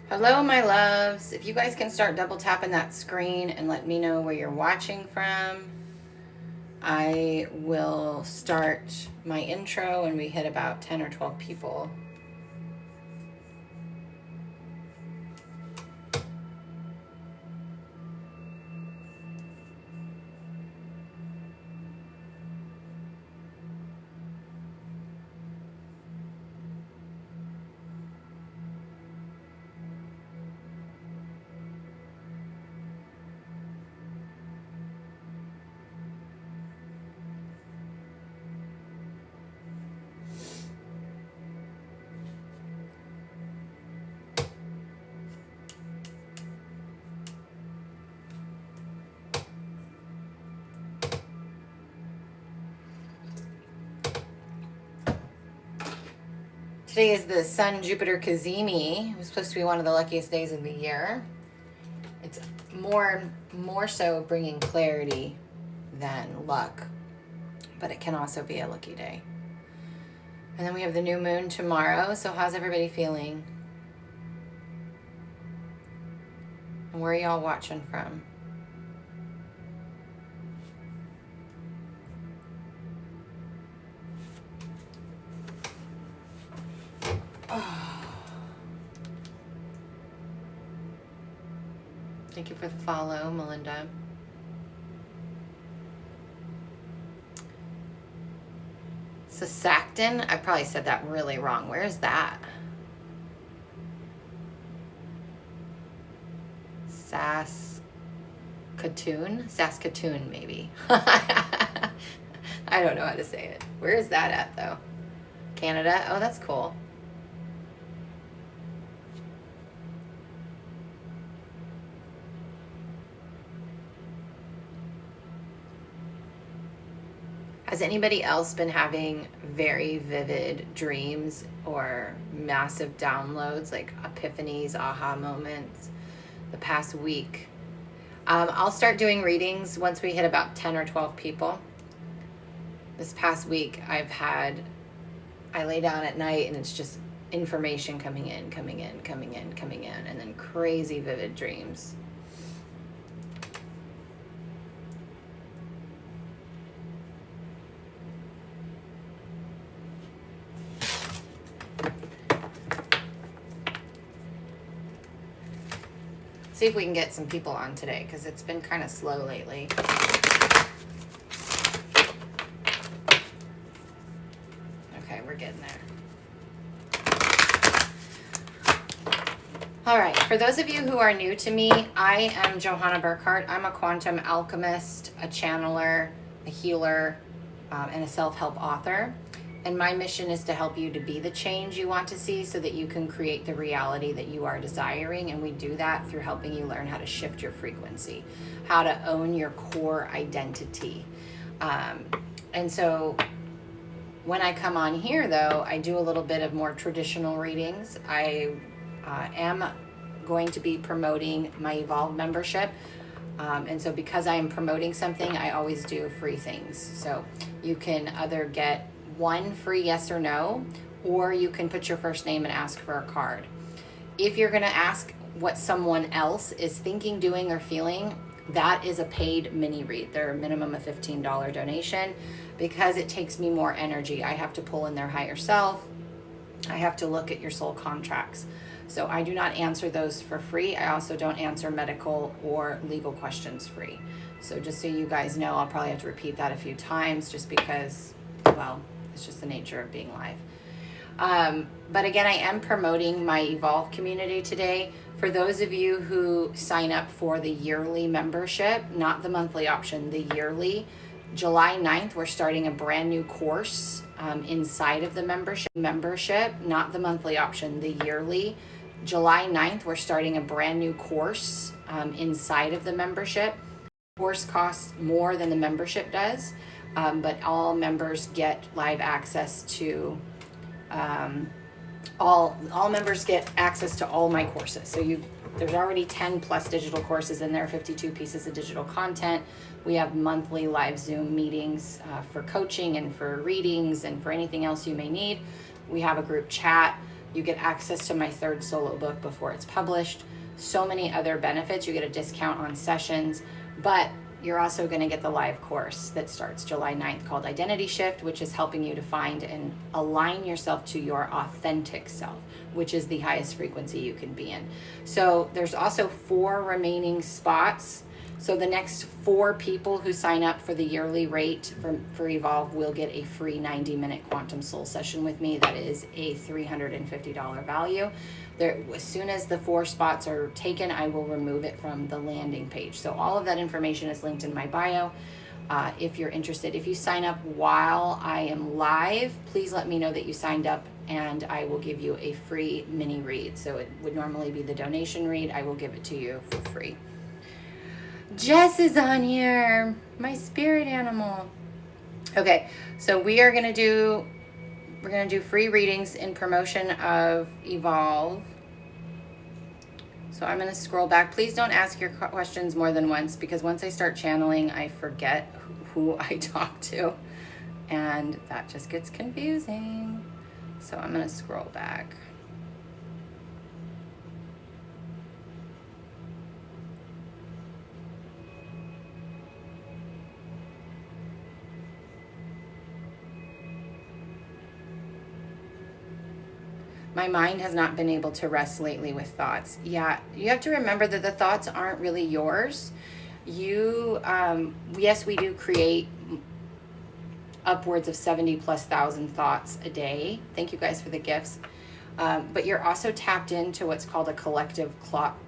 Hello, my loves. If you guys can start double tapping that screen and let me know where you're watching from, I will start my intro when we hit about 10 or 12 people. Today is the Sun-Jupiter Cazimi. It was supposed to be one of the luckiest days of the year. It's more so bringing clarity than luck, but it can also be a lucky day. And then we have the new moon tomorrow. So how's everybody feeling? And where are y'all watching from? Thank you for the follow, Melinda. Saskatoon? I probably said that really wrong. Where is that? Saskatoon, maybe. I don't know how to say it. Where is that at, though? Canada? Oh, that's cool. Has anybody else been having very vivid dreams or massive downloads, like epiphanies, aha moments, the past week? I'll start doing readings once we hit about 10 or 12 people. This past week, I lay down at night and it's just information coming in, and then crazy vivid dreams. See if we can get some people on today, because it's been kind of slow lately. Okay, we're getting there. All right, for those of you who are new to me, I am Johanna Burkhardt. I'm a quantum alchemist, a channeler, a healer, and a self-help author. And my mission is to help you to be the change you want to see so that you can create the reality that you are desiring. And we do that through helping you learn how to shift your frequency, how to own your core identity. And so when I come on here, though, I do a little bit of more traditional readings. I am going to be promoting my Evolve membership. And so because I am promoting something, I always do free things. So you can either get one free yes or no, or you can put your first name and ask for a card. If you're going to ask what someone else is thinking, doing, or feeling, that is a paid mini read. They're a minimum of $15 donation, because it takes me more energy. I have to pull in their higher self. I have to look at your soul contracts. So I do not answer those for free. I also don't answer medical or legal questions free. So just so you guys know, I'll probably have to repeat that a few times, just because, well, it's just the nature of being live. But again, I am promoting my Evolve community today. For those of you who sign up for the yearly membership, not the monthly option, the yearly, July 9th, we're starting a brand new course inside of the membership, not the monthly option, the yearly. July 9th, we're starting a brand new course inside of the membership. The course costs more than the membership does. But all members get live access to all members get access to all my courses. So there's already 10 plus digital courses in there, 52 pieces of digital content. We have monthly live Zoom meetings for coaching and for readings and for anything else you may need. We have a group chat. You get access to my 3rd solo book before it's published. So many other benefits. You get a discount on sessions, but you're also going to get the live course that starts July 9th called Identity Shift, which is helping you to find and align yourself to your authentic self, which is the highest frequency you can be in. So there's also 4 remaining spots. So the next 4 people who sign up for the yearly rate for Evolve will get a free 90-minute Quantum Soul session with me. That is a $350 value. There, as soon as the 4 spots are taken, I will remove it from the landing page. So all of that information is linked in my bio. If you're interested, if you sign up while I am live, please let me know that you signed up, and I will give you a free mini read. So it would normally be the donation read. I will give it to you for free. Jess is on here, my spirit animal. Okay, so we're gonna do free readings in promotion of Evolve. So I'm gonna scroll back. Please don't ask your questions more than once, because once I start channeling, I forget who I talk to, and that just gets confusing. So I'm gonna scroll back. My mind has not been able to rest lately with thoughts. Yeah, you have to remember that the thoughts aren't really yours. Yes, we do create upwards of 70,000+ thoughts a day. Thank you guys for the gifts. But you're also tapped into what's called a collective thought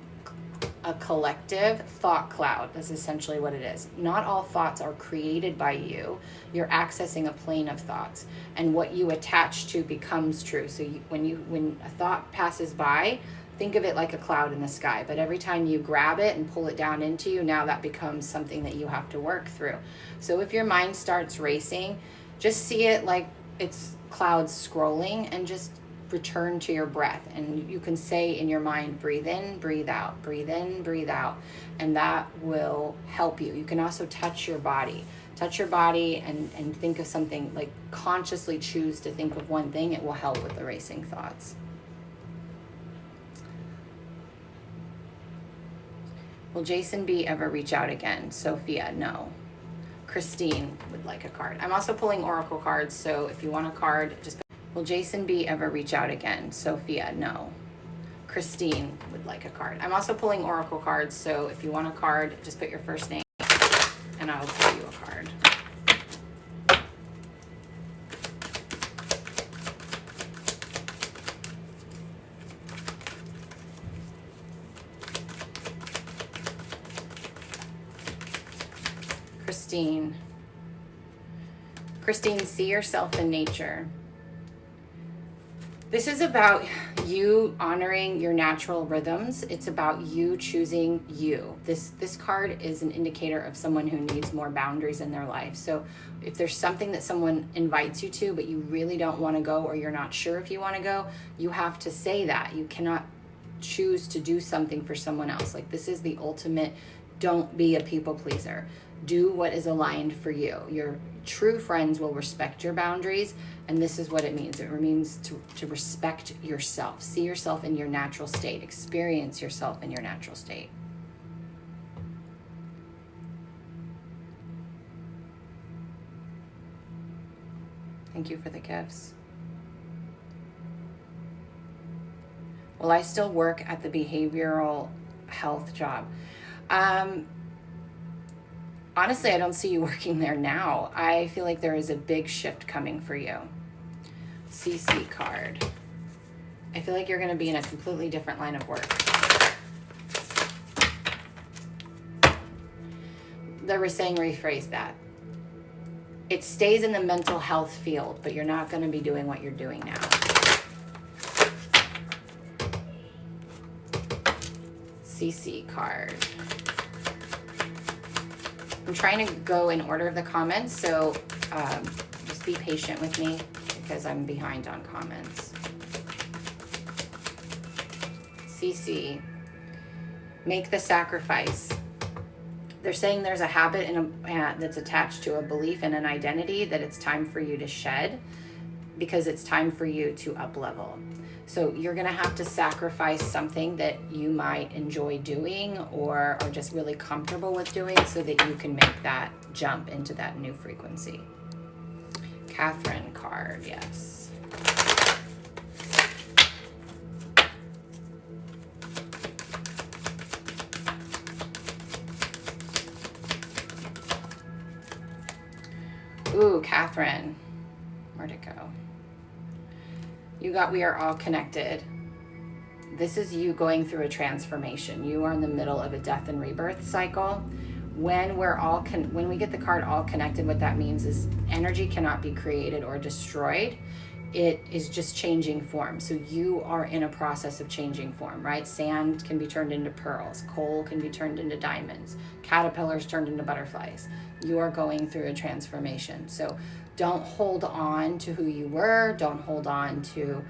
cloud. That's essentially what it is. Not all thoughts are created by you. You're accessing a plane of thoughts, and what you attach to becomes true. So when a thought passes by, think of it like a cloud in the sky, but every time you grab it and pull it down into you, now that becomes something that you have to work through. So if your mind starts racing, just see it like it's clouds scrolling, and just return to your breath. And you can say in your mind, breathe in, breathe out, breathe in, breathe out, and that will help you. You can also touch your body and think of something, like consciously choose to think of one thing. It will help with the racing thoughts. Will Jason B ever reach out again? Sophia, no. Christine would like a card. I'm also pulling oracle cards, so if you want a card, just... Will Jason B ever reach out again? Sophia, no. Christine would like a card. I'm also pulling oracle cards, so if you want a card, just put your first name and I will pull you a card. Christine, see yourself in nature. This is about you honoring your natural rhythms. It's about you choosing you. This card is an indicator of someone who needs more boundaries in their life. So if there's something that someone invites you to, but you really don't want to go, or you're not sure if you want to go, you have to say that. You cannot choose to do something for someone else. Like, this is the ultimate, don't be a people pleaser. Do what is aligned for you. Your true friends will respect your boundaries, and this is what it means. It means to respect yourself. See yourself in your natural state. Experience yourself in your natural state. Thank you for the gifts. Will I still work at the behavioral health job? Honestly, I don't see you working there now. I feel like there is a big shift coming for you. CC card. I feel like you're going to be in a completely different line of work. They were saying rephrase that. It stays in the mental health field, but you're not going to be doing what you're doing now. CC card. I'm trying to go in order of the comments, so just be patient with me because I'm behind on comments. CC, make the sacrifice. They're saying there's a habit that's attached to a belief and an identity that it's time for you to shed. because it's time for you to up level. So you're gonna have to sacrifice something that you might enjoy doing or are just really comfortable with doing so that you can make that jump into that new frequency. Catherine card, yes. Ooh, Catherine, where'd it go? You got, we are all connected. This is you going through a transformation. You are in the middle of a death and rebirth cycle. When we're all, when we get the card all connected, what that means is energy cannot be created or destroyed. It is just changing form. So you are in a process of changing form, right? Sand can be turned into pearls. Coal can be turned into diamonds. Caterpillars turned into butterflies. You are going through a transformation. So don't hold on to who you were. Don't hold on to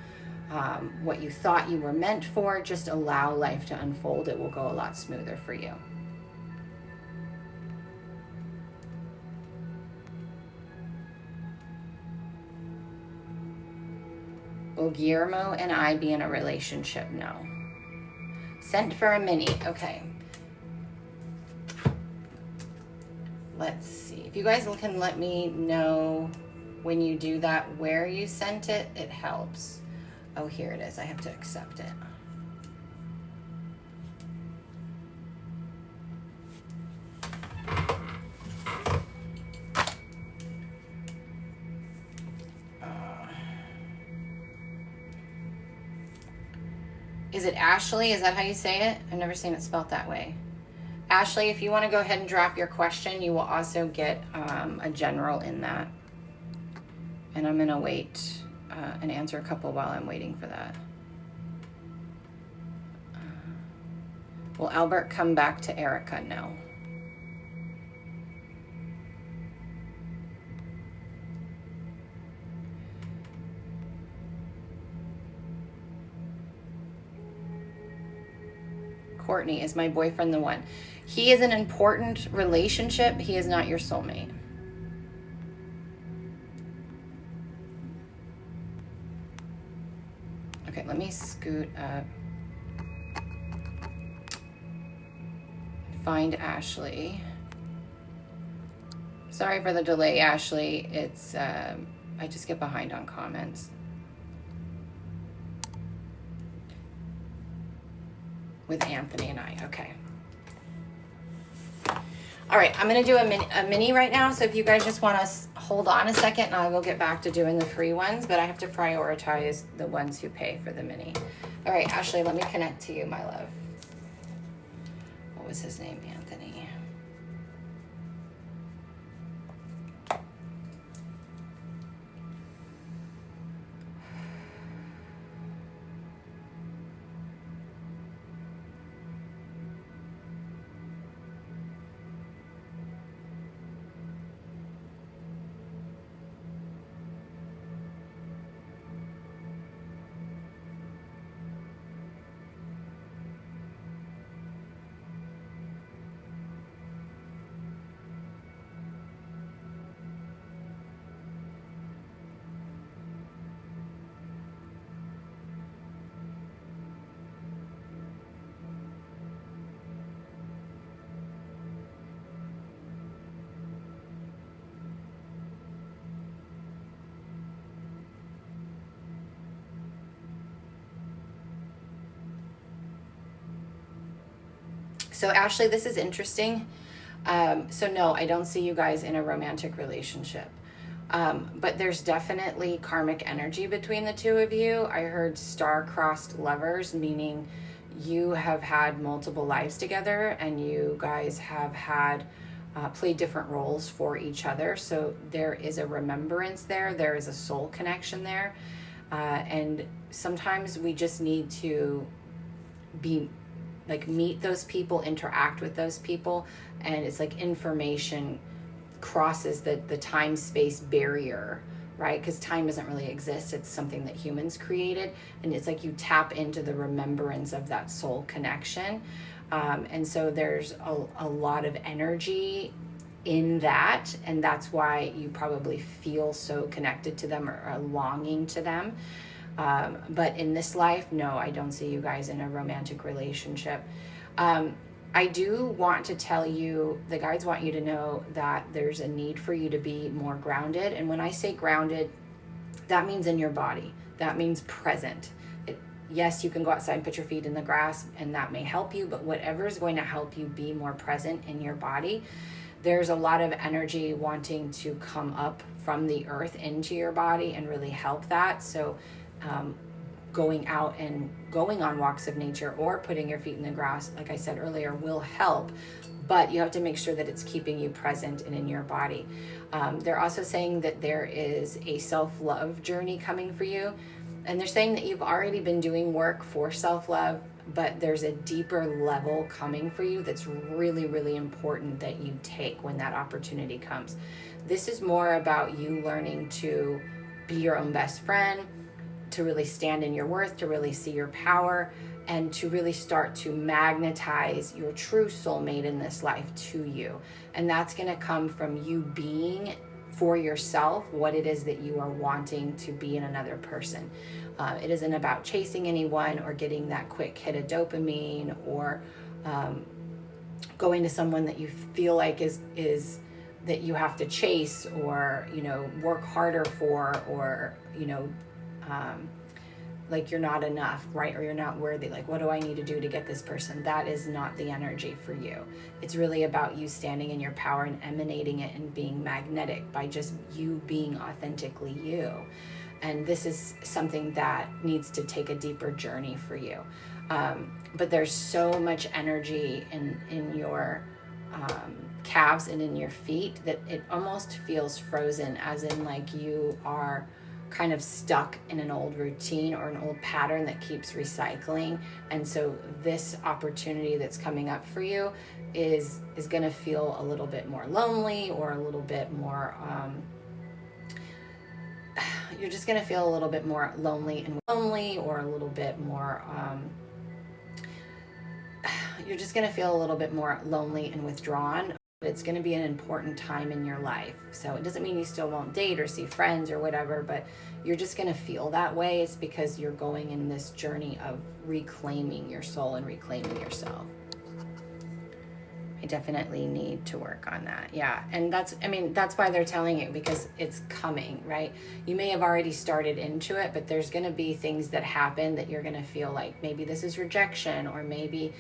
what you thought you were meant for. Just allow life to unfold. It will go a lot smoother for you. Will Guillermo and I be in a relationship? No. Sent for a mini. Okay. Let's see. If you guys can let me know when you do that where you sent it, it helps. Oh, here it is. I have to accept it. Is it Ashley? Is that how you say it? I've never seen it spelled that way. Ashley, if you want to go ahead and drop your question, you will also get a general in that. And I'm going to wait and answer a couple while I'm waiting for that. Will Albert come back to Erica? No. Courtney, is my boyfriend the one? He is an important relationship. He is not your soulmate. Okay, let me scoot up. Find Ashley. Sorry for the delay, Ashley. It's I just get behind on comments. With Anthony and I, okay. All right, I'm gonna do a mini right now, so if you guys just wanna hold on a second and I will get back to doing the free ones, but I have to prioritize the ones who pay for the mini. All right, Ashley, let me connect to you, my love. What was his name? Anthony. So Ashley, this is interesting. So no, I don't see you guys in a romantic relationship. But there's definitely karmic energy between the two of you. I heard star-crossed lovers, meaning you have had multiple lives together and you guys have had played different roles for each other. So there is a remembrance there. There is a soul connection there. And sometimes we just need to meet those people, interact with those people, and it's like information crosses the time-space barrier, right? Because time doesn't really exist. It's something that humans created, and it's like you tap into the remembrance of that soul connection. And so there's a lot of energy in that, and that's why you probably feel so connected to them, or longing to them. But in this life, no, I don't see you guys in a romantic relationship. I do want to tell you, the guides want you to know that there's a need for you to be more grounded. And when I say grounded, that means in your body. That means present. Yes, you can go outside and put your feet in the grass, and that may help you, but whatever is going to help you be more present in your body. There's a lot of energy wanting to come up from the earth into your body and really help that. So going out and going on walks of nature or putting your feet in the grass, like I said earlier, will help. But you have to make sure that it's keeping you present and in your body. They're also saying that there is a self-love journey coming for you. And they're saying that you've already been doing work for self-love, but there's a deeper level coming for you that's really, really important that you take when that opportunity comes. This is more about you learning to be your own best friend, to really stand in your worth, to really see your power, and to really start to magnetize your true soulmate in this life to you. And that's going to come from you being for yourself what it is that you are wanting to be in another person. It isn't about chasing anyone or getting that quick hit of dopamine, or going to someone that you feel like is that you have to chase, or work harder for, or like you're not enough, right? Or you're not worthy. Like, what do I need to do to get this person? That is not the energy for you. It's really about you standing in your power and emanating it and being magnetic by just you being authentically you. And this is something that needs to take a deeper journey for you. But there's so much energy in your calves and in your feet that it almost feels frozen, as in like you are kind of stuck in an old routine or an old pattern that keeps recycling. And so this opportunity that's coming up for you is going to feel a little bit more lonely, or a little bit more you're just going to feel a little bit more lonely, or a little bit more you're just going to feel a little bit more lonely and withdrawn. It's going to be an important time in your life. So it doesn't mean you still won't date or see friends or whatever, but you're just going to feel that way. It's because you're going in this journey of reclaiming your soul and reclaiming yourself. I definitely need to work on that. Yeah. And that's why they're telling you, because it's coming, right? You may have already started into it, but there's going to be things that happen that you're going to feel like maybe this is rejection, or maybe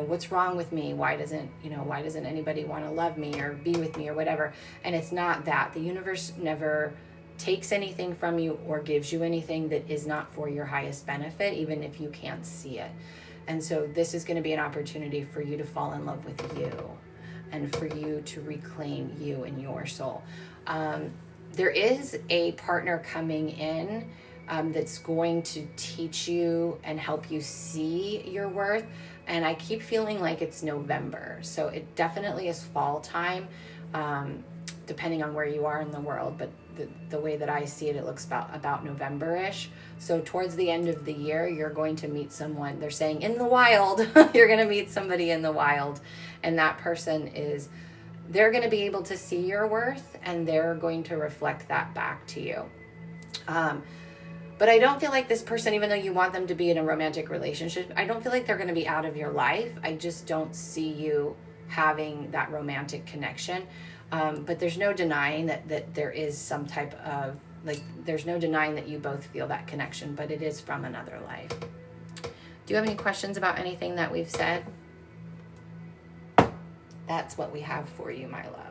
what's wrong with me? Why doesn't anybody want to love me or be with me or whatever? And it's not that. The universe never takes anything from you or gives you anything that is not for your highest benefit, even if you can't see it. And so this is going to be an opportunity for you to fall in love with you, and for you to reclaim you and your soul. There is a partner coming in that's going to teach you and help you see your worth. And I keep feeling like it's November. So it definitely is fall time, depending on where you are in the world. But the way that I see it, it looks about November-ish. So towards the end of the year, you're going to meet someone. They're saying in the wild. You're going to meet somebody in the wild. And that person they're going to be able to see your worth, and they're going to reflect that back to you. But I don't feel like this person, even though you want them to be in a romantic relationship, I don't feel like they're going to be out of your life. I just don't see you having that romantic connection. But there's no denying that there is some type of, there's no denying that you both feel that connection, but it is from another life. Do you have any questions about anything that we've said? That's what we have for you, my love.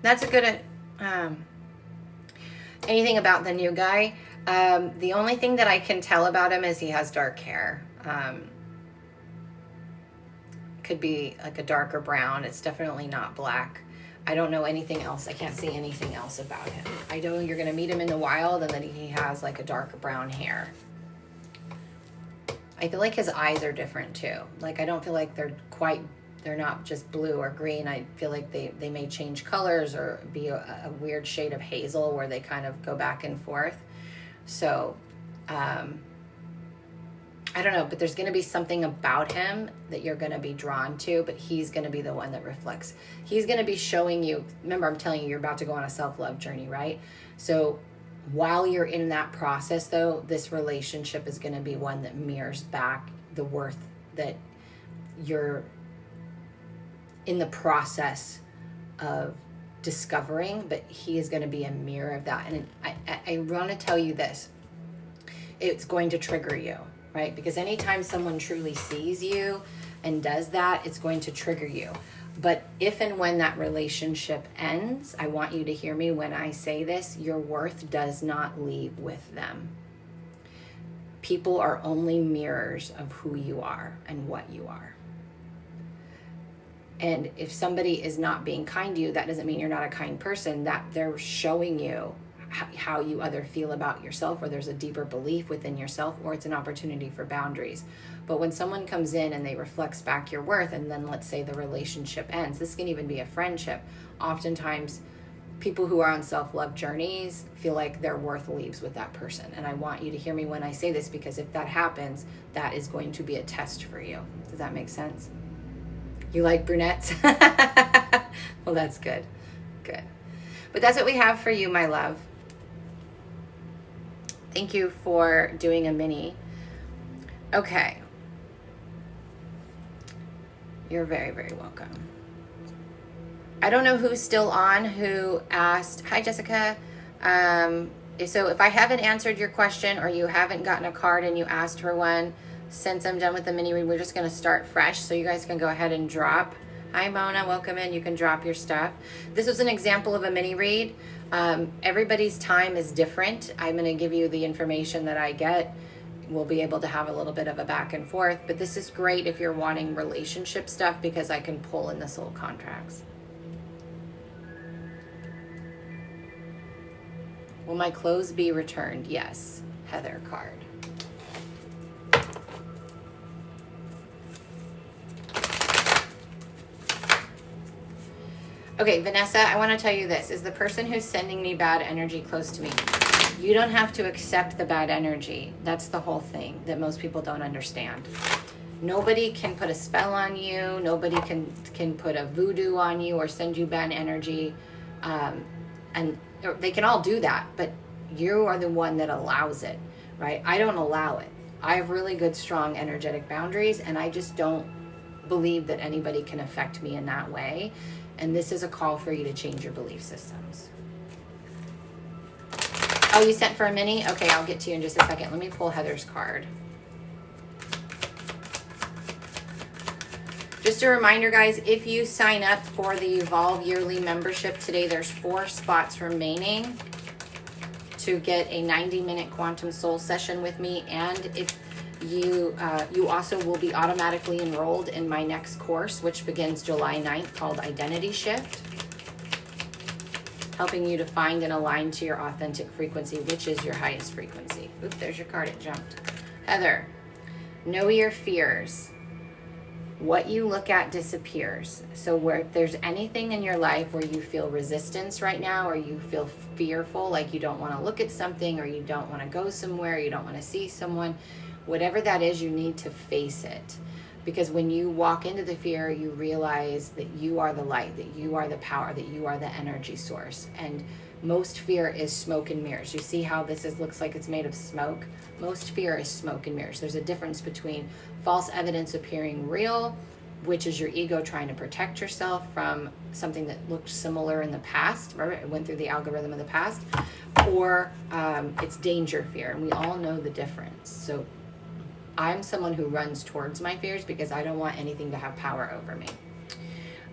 That's a good, anything about the new guy. The only thing that I can tell about him is he has dark hair. Could be like a darker brown. It's definitely not black. I don't know anything else. I can't see anything else about him. I know you're going to meet him in the wild, and that he has like a dark brown hair. I feel like his eyes are different too. Like, I don't feel like they're not just blue or green. I feel like they may change colors, or be a weird shade of hazel where they kind of go back and forth. So I don't know, but there's going to be something about him that you're going to be drawn to, but he's going to be the one that reflects. He's going to be showing you, remember I'm telling you, you're about to go on a self-love journey, right? So while you're in that process though, this relationship is going to be one that mirrors back the worth that you're in the process of discovering, but he is going to be a mirror of that. And I want to tell you this, it's going to trigger you, right? Because anytime someone truly sees you and does that, it's going to trigger you. But if and when that relationship ends, I want you to hear me when I say this, your worth does not leave with them. People are only mirrors of who you are and what you are. And if somebody is not being kind to you, that doesn't mean you're not a kind person. That they're showing you how you either feel about yourself, or there's a deeper belief within yourself, or it's an opportunity for boundaries. But when someone comes in and they reflects back your worth, and then let's say the relationship ends, this can even be a friendship. Oftentimes people who are on self-love journeys feel like their worth leaves with that person. And I want you to hear me when I say this, because if that happens, that is going to be a test for you. Does that make sense? You like brunettes? Well, that's good. Good. But that's what we have for you, my love. Thank you for doing a mini. Okay. You're very, very welcome. I don't know who's still on who asked. Hi, Jessica. So if I haven't answered your question, or you haven't gotten a card and you asked for one, since I'm done with the mini read, we're just going to start fresh. So you guys can go ahead and drop. Hi, Mona. Welcome in. You can drop your stuff. This was an example of a mini read. Everybody's time is different. I'm going to give you the information that I get. We'll be able to have a little bit of a back and forth, but this is great if you're wanting relationship stuff, because I can pull in the soul contracts. Will my clothes be returned? Yes. Heather card. Okay, Vanessa, I want to tell you this. Is the person who's sending me bad energy close to me? You don't have to accept the bad energy. That's the whole thing that most people don't understand. Nobody can put a spell on you. Nobody can put a voodoo on you or send you bad energy. And they can all do that, but you are the one that allows it, right? I don't allow it. I have really good, strong energetic boundaries, and I just don't believe that anybody can affect me in that way. And this is a call for you to change your belief systems. Oh, you sent for a mini? Okay, I'll get to you in just a second. Let me pull Heather's card. Just a reminder, guys, if you sign up for the Evolve yearly membership today, there's 4 spots remaining to get a 90-minute quantum soul session with me. And if you also will be automatically enrolled in my next course, which begins July 9th, called Identity Shift, helping you to find and align to your authentic frequency, which is your highest frequency. Oops, there's your card, it jumped. Heather, know your fears. What you look at disappears. So where if there's anything in your life where you feel resistance right now, or you feel fearful, like you don't want to look at something, or you don't want to go somewhere, you don't want to see someone, whatever that is, you need to face it. Because when you walk into the fear, you realize that you are the light, that you are the power, that you are the energy source. And most fear is smoke and mirrors. You see how looks like it's made of smoke? Most fear is smoke and mirrors. There's a difference between false evidence appearing real, which is your ego trying to protect yourself from something that looked similar in the past, right? It went through the algorithm of the past, or it's danger fear. And we all know the difference. So I'm someone who runs towards my fears because I don't want anything to have power over me.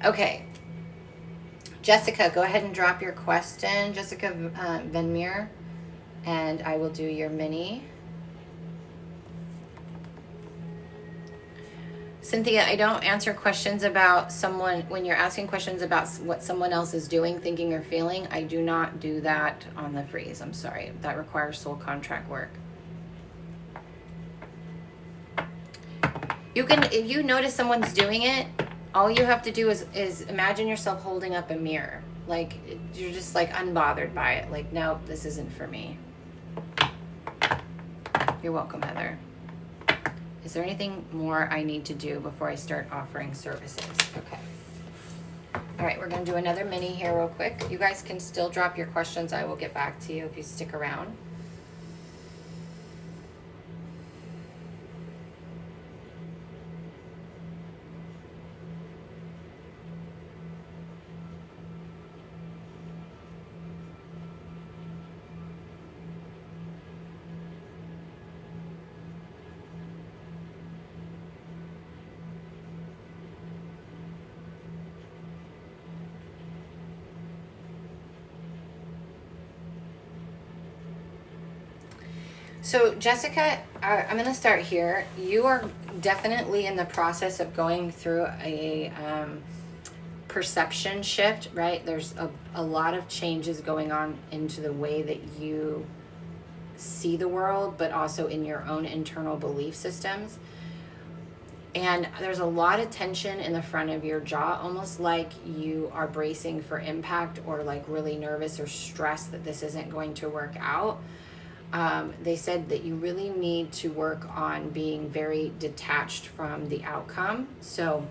Okay. Jessica, go ahead and drop your question. Jessica Venmere, and I will do your mini. Cynthia, I don't answer questions about someone, when you're asking questions about what someone else is doing, thinking, or feeling. I do not do that on the freeze. I'm sorry. That requires soul contract work. You can, if you notice someone's doing it, all you have to do is imagine yourself holding up a mirror. Like, you're just like unbothered by it. Like, no, this isn't for me. You're welcome, Heather. Is there anything more I need to do before I start offering services? Okay. All right, we're going to do another mini here real quick. You guys can still drop your questions. I will get back to you if you stick around. So Jessica, I'm going to start here. You are definitely in the process of going through a perception shift, right? There's a lot of changes going on into the way that you see the world, but also in your own internal belief systems. And there's a lot of tension in the front of your jaw, almost like you are bracing for impact, or like really nervous or stressed that this isn't going to work out. They said that you really need to work on being very detached from the outcome. So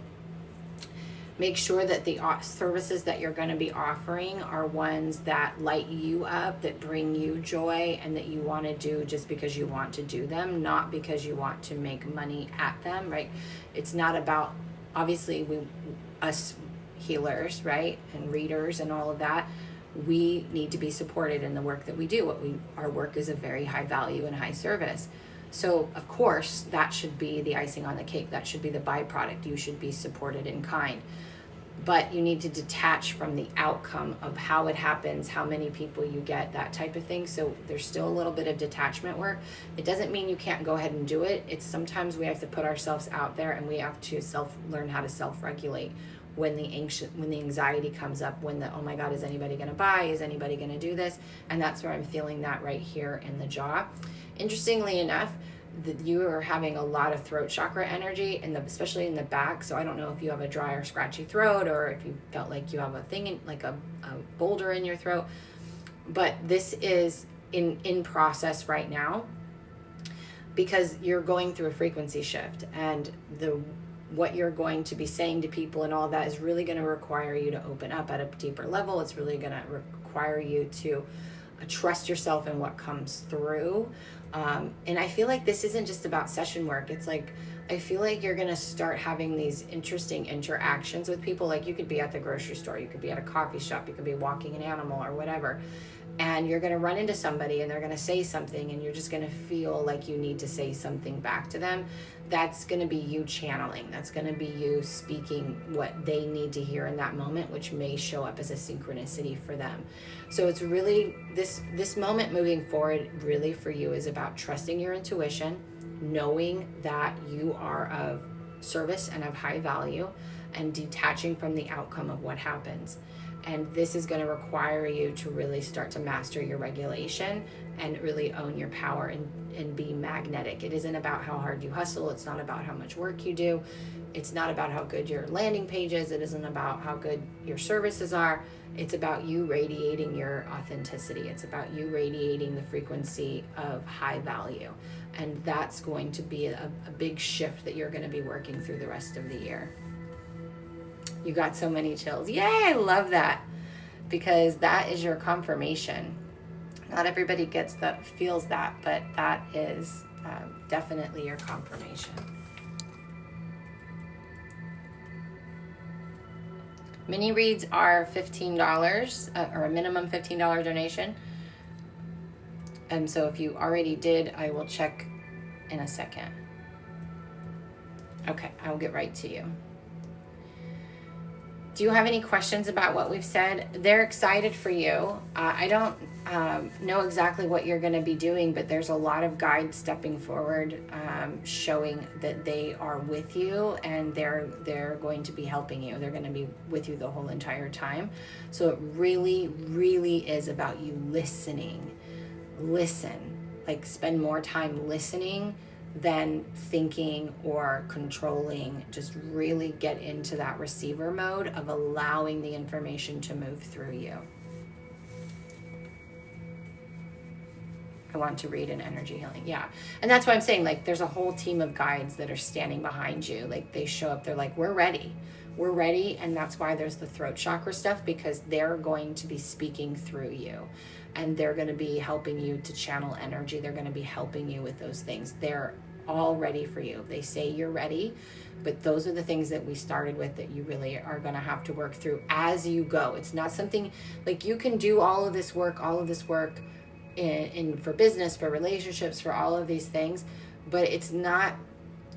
make sure that the services that you're going to be offering are ones that light you up, that bring you joy, and that you want to do just because you want to do them, not because you want to make money at them, right? It's not about, obviously, us healers, right, and readers and all of that, we need to be supported in the work that we do. Our work is a very high value and high service. So of course that should be the icing on the cake. That should be the byproduct. You should be supported in kind. But you need to detach from the outcome of how it happens, how many people you get, that type of thing. So there's still a little bit of detachment work. It doesn't mean you can't go ahead and do it. It's sometimes we have to put ourselves out there, and we have to learn how to self-regulate when the anxiety comes up, when oh my God, is anybody going to buy? Is anybody going to do this? And that's where I'm feeling that right here in the jaw. Interestingly enough, you are having a lot of throat chakra energy, especially in the back. So I don't know if you have a dry or scratchy throat, or if you felt like you have a thing, like a boulder in your throat. But this is in process right now, because you're going through a frequency shift, and what you're going to be saying to people and all that is really going to require you to open up at a deeper level. It's really going to require you to trust yourself in what comes through. And I feel like this isn't just about session work. It's like, I feel like you're going to start having these interesting interactions with people. Like you could be at the grocery store, you could be at a coffee shop, you could be walking an animal or whatever. And you're going to run into somebody and they're going to say something, and you're just going to feel like you need to say something back to them. That's going to be you channeling. That's going to be you speaking what they need to hear in that moment, which may show up as a synchronicity for them. So it's really, this moment moving forward really for you is about trusting your intuition, knowing that you are of service and of high value, and detaching from the outcome of what happens. And this is going to require you to really start to master your regulation and really own your power and be magnetic. It isn't about how hard you hustle. It's not about how much work you do. It's not about how good your landing page is. It isn't about how good your services are. It's about you radiating your authenticity. It's about you radiating the frequency of high value. And that's going to be a big shift that you're going to be working through the rest of the year. You got so many chills. Yay, I love that, because that is your confirmation. Not everybody feels that, but that is definitely your confirmation. Mini reads are $15 or a minimum $15 donation. And so if you already did, I will check in a second. Okay, I will get right to you. Do you have any questions about what we've said? They're excited for you. I don't know exactly what you're going to be doing, but there's a lot of guides stepping forward, showing that they are with you, and they're going to be helping you. They're going to be with you the whole entire time. So it really, really is about you listening. Listen, like spend more time listening than thinking or controlling. Just really get into that receiver mode of allowing the information to move through you. I want to read in energy healing. Yeah. And that's why I'm saying, like, there's a whole team of guides that are standing behind you. Like, they show up, they're like, we're ready. We're ready. And that's why there's the throat chakra stuff, because they're going to be speaking through you. And they're going to be helping you to channel energy. They're going to be helping you with those things. They're all ready for you. They say you're ready, but those are the things that we started with that you really are going to have to work through as you go. It's not something like you can do all of this work in for business, for relationships, for all of these things, but it's not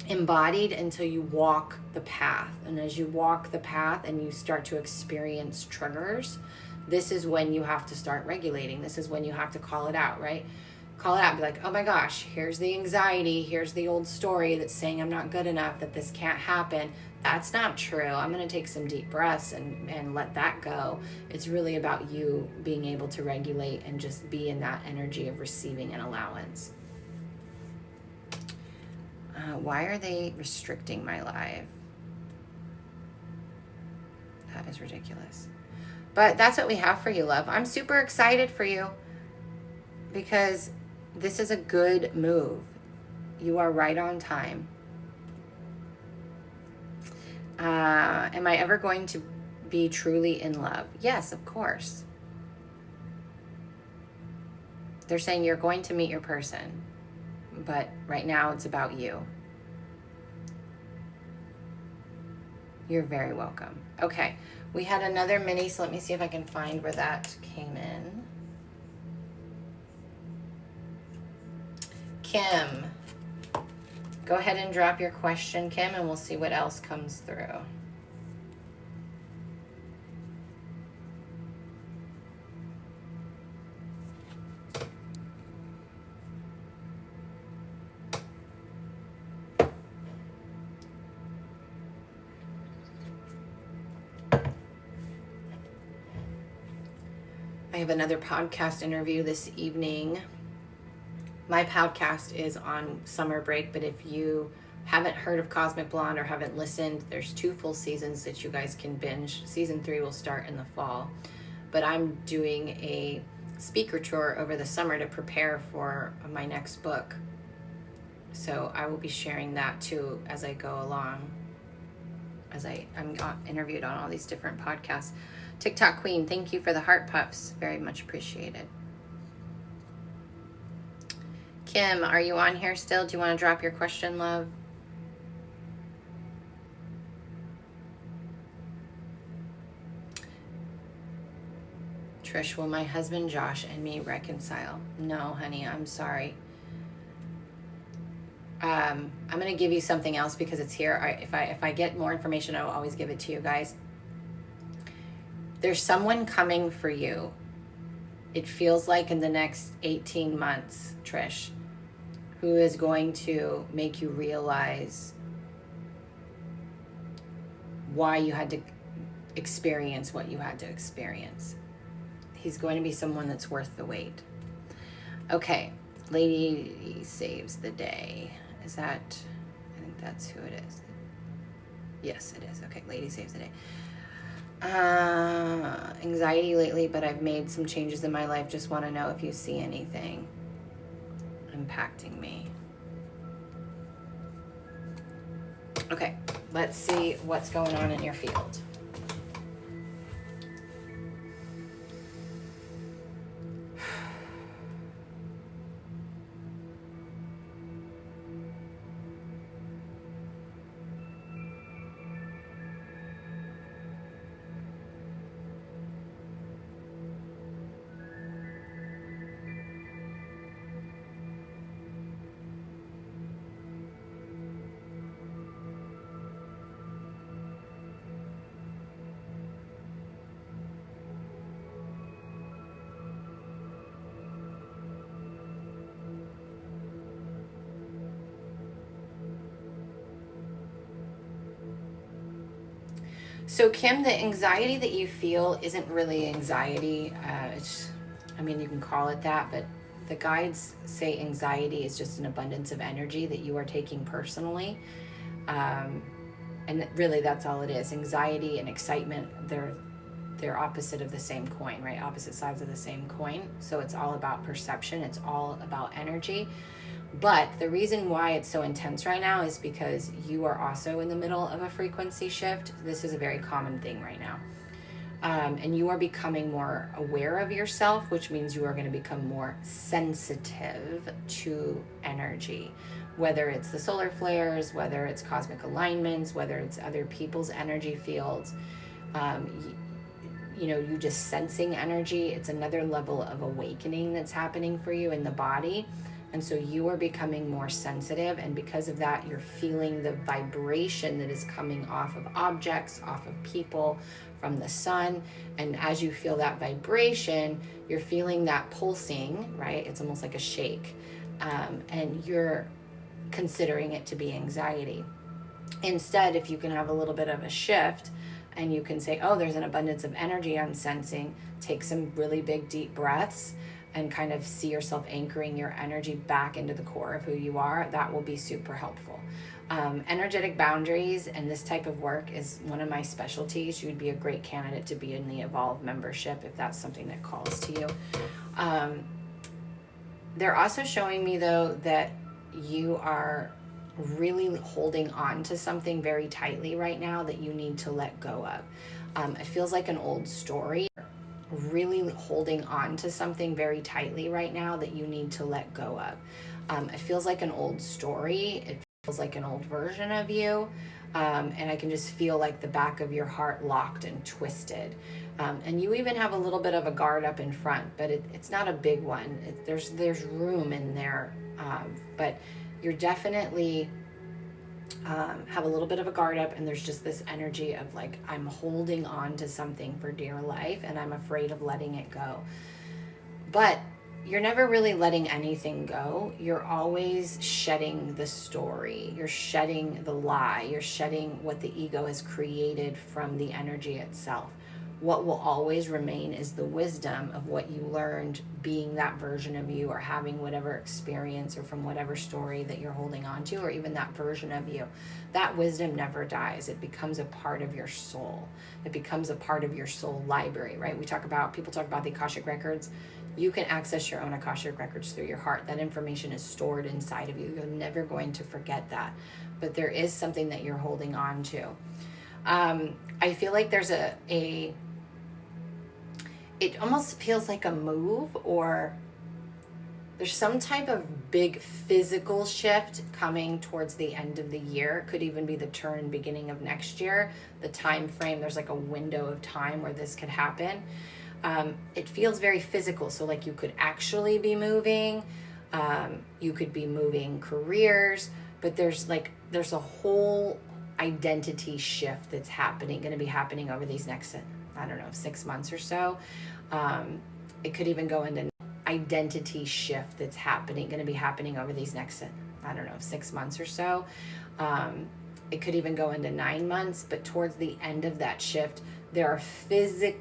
embodied until you walk the path. And as you walk the path and you start to experience triggers, this is when you have to start regulating. This is when you have to call it out, right? Call it out and be like, oh my gosh, here's the anxiety, here's the old story that's saying I'm not good enough, that this can't happen. That's not true. I'm going to take some deep breaths and let that go. It's really about you being able to regulate and just be in that energy of receiving and allowance. Why are they restricting my live? That is ridiculous. But that's what we have for you, love. I'm super excited for you because this is a good move. You are right on time. Am I ever going to be truly in love? Yes, of course. They're saying you're going to meet your person, but right now it's about you. You're very welcome. Okay, we had another mini, so let me see if I can find where that came in. Kim, go ahead and drop your question, Kim, and we'll see what else comes through. I have another podcast interview this evening. My podcast is on summer break, but if you haven't heard of Cosmic Blonde or haven't listened, there's 2 full seasons that you guys can binge. Season 3 will start in the fall. But I'm doing a speaker tour over the summer to prepare for my next book. So I will be sharing that too as I go along, as I'm interviewed on all these different podcasts. TikTok Queen, thank you for the heart puffs. Very much appreciated. Kim, are you on here still? Do you want to drop your question, love? Trish, will my husband Josh and me reconcile? No, honey, I'm sorry. I'm going to give you something else because it's here. If I get more information, I'll always give it to you guys. There's someone coming for you. It feels like in the next 18 months, Trish, who is going to make you realize why you had to experience what you had to experience. He's going to be someone that's worth the wait. Okay, Lady Saves the Day. Is that, I think that's who it is. Yes, it is. Okay, Lady Saves the Day. Anxiety lately, but I've made some changes in my life. Just want to know if you see anything impacting me. Okay, let's see what's going on in your field. So Kim, the anxiety that you feel isn't really anxiety. I mean, you can call it that, but the guides say anxiety is just an abundance of energy that you are taking personally. And really that's all it is. Anxiety and excitement, they're they're opposite of the same coin, right? Opposite sides of the same coin. So it's all about perception. It's all about energy. But the reason why it's so intense right now is because you are also in the middle of a frequency shift. This is a very common thing right now. And you are becoming more aware of yourself, which means you are going to become more sensitive to energy, whether it's the solar flares, whether it's cosmic alignments, whether it's other people's energy fields. You just sensing energy. It's another level of awakening that's happening for you in the body. And so you are becoming more sensitive, and because of that, you're feeling the vibration that is coming off of objects, off of people, from the sun. And as you feel that vibration, you're feeling that pulsing, right? It's almost like a shake. And you're considering it to be anxiety. Instead, if you can have a little bit of a shift and you can say, oh, there's an abundance of energy I'm sensing, take some really big, deep breaths and kind of see yourself anchoring your energy back into the core of who you are, that will be super helpful. Energetic boundaries and this type of work is one of my specialties. You would be a great candidate to be in the Evolve membership if that's something that calls to you. They're also showing me, though, that you are really holding on to something very tightly right now that you need to let go of. It feels like an old story. Really holding on to something very tightly right now that you need to let go of. It feels like an old story. It feels like an old version of you. And I can just feel like the back of your heart locked and twisted. And you even have a little bit of a guard up in front, but it's not a big one. There's room in there. But you're definitely have a little bit of a guard up, and there's just this energy of like, I'm holding on to something for dear life and I'm afraid of letting it go. But you're never really letting anything go. You're always shedding the story. You're shedding the lie. You're shedding what the ego has created from the energy itself. What will always remain is the wisdom of what you learned being that version of you, or having whatever experience, or from whatever story that you're holding on to, or even that version of you. That wisdom never dies. It becomes a part of your soul. It becomes a part of your soul library, right? People talk about the Akashic records. You can access your own Akashic records through your heart. That information is stored inside of you. You're never going to forget that. But there is something that you're holding on to. I feel like there's it almost feels like a move, or there's some type of big physical shift coming towards the end of the year. It could even be the turn beginning of next year. The time frame, there's like a window of time where this could happen. It feels very physical. So like you could actually be moving, you could be moving careers, but there's a whole identity shift that's going to be happening over these next, 6 months or so. It could even go into identity shift that's going to be happening over these next, 6 months or so. It could even go into 9 months, but towards the end of that shift, there are physical